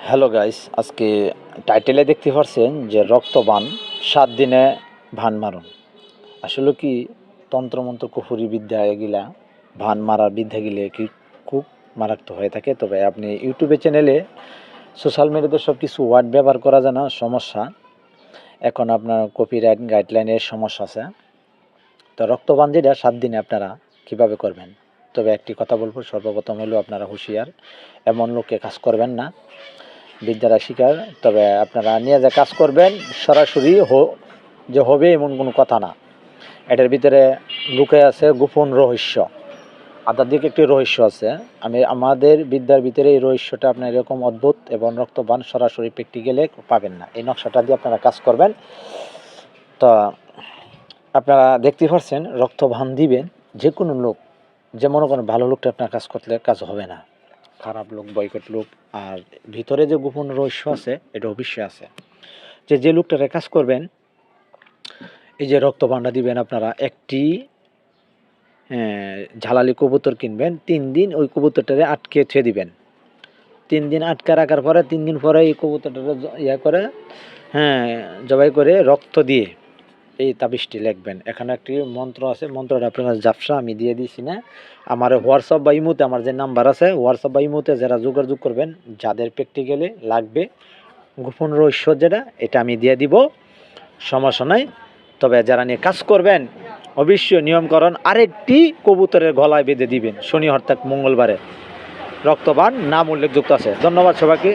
Hello guys, আজকে টাইটেলে দেখতে পাচ্ছেন যে রক্তবান 7 দিনে ভান মারুন। আসলে কি তন্ত্রমন্ত্র কুফুরি বিদ্যা এগুলা ভান মারার বিদ্যাগুলি কি খুব মারাত্মক হয়ে থাকে। তবে আপনি ইউটিউবে চ্যানেলে সোশ্যাল মিডিয়াতে সব কিছু ওয়ার্ড ব্যবহার করা যায় না, সমস্যা। এখন আপনার কপিরাইট গাইডলাইনের সমস্যা আছে। তো রক্তবান যেটা 7 দিনে আপনারা কিভাবে করবেন। তবে একটি কথা বলবো, সর্বপ্রথম হলো আপনারা হুঁশিয়ার, এমন লোককে কাজ করবেন না বিদ্যারা শিকার। তবে আপনারা নিয়ে যে কাজ করবেন সরাসরি যে হবে এমন কোনো কথা না। এটার ভিতরে লুকে আছে গোপন রহস্য, আধ্যাত্মিক একটি রহস্য আছে। আমাদের বিদ্যার ভিতরে এই রহস্যটা আপনার এরকম অদ্ভুত এবং রক্তবান সরাসরি প্র্যাকটিক্যালে পাবেন না। এই নকশাটা দিয়ে আপনারা কাজ করবেন। তো আপনারা দেখতে পাচ্ছেন রক্তবান দিবেন যে কোনো লোক, যে মনে করেন ভালো লোকটা আপনার কাজ করলে কাজ হবে না, খারাপ লোক, বয়কট লোক। আর ভিতরে যে গোপন রহস্য আছে এটা অবশ্যই আছে, যে লোকটারে কাজ করবেন। এই যে রক্তবানটা দিবেন আপনারা একটি ঝালালি কবুতর কিনবেন, 3 দিন ওই কবুতরটারে আটকে থুয়ে দিবেন। 3 দিন আটকে রাখার পরে 3 দিন পরে এই কবুতরটারে করে জবাই করে রক্ত দিয়ে এই তাবিজটি লিখবেন। এখানে একটি মন্ত্র আছে, মন্ত্রটা আপনারা জাপসা আমি দিয়ে দিয়েছি না। আমার হোয়াটসঅ্যাপ বা ইমোতে আমার যে নাম্বার আছে, হোয়াটসঅ্যাপ বা ইমোতে যারা যোগাযোগ করবেন, যাদের প্র্যাকটিক্যালি লাগবে গোপন রহস্য যেটা, এটা আমি দিয়ে দিব, সমস্যা নাই। তবে যারা নিয়ে কাজ করবেন অবশ্যই নিয়মকরণ আরেকটি কবুতরের গলায় বেঁধে দিবেন শনি অর্থাৎ মঙ্গলবারে। রক্তবান নাম উল্লেখযুক্ত আছে। ধন্যবাদ সবাইকে।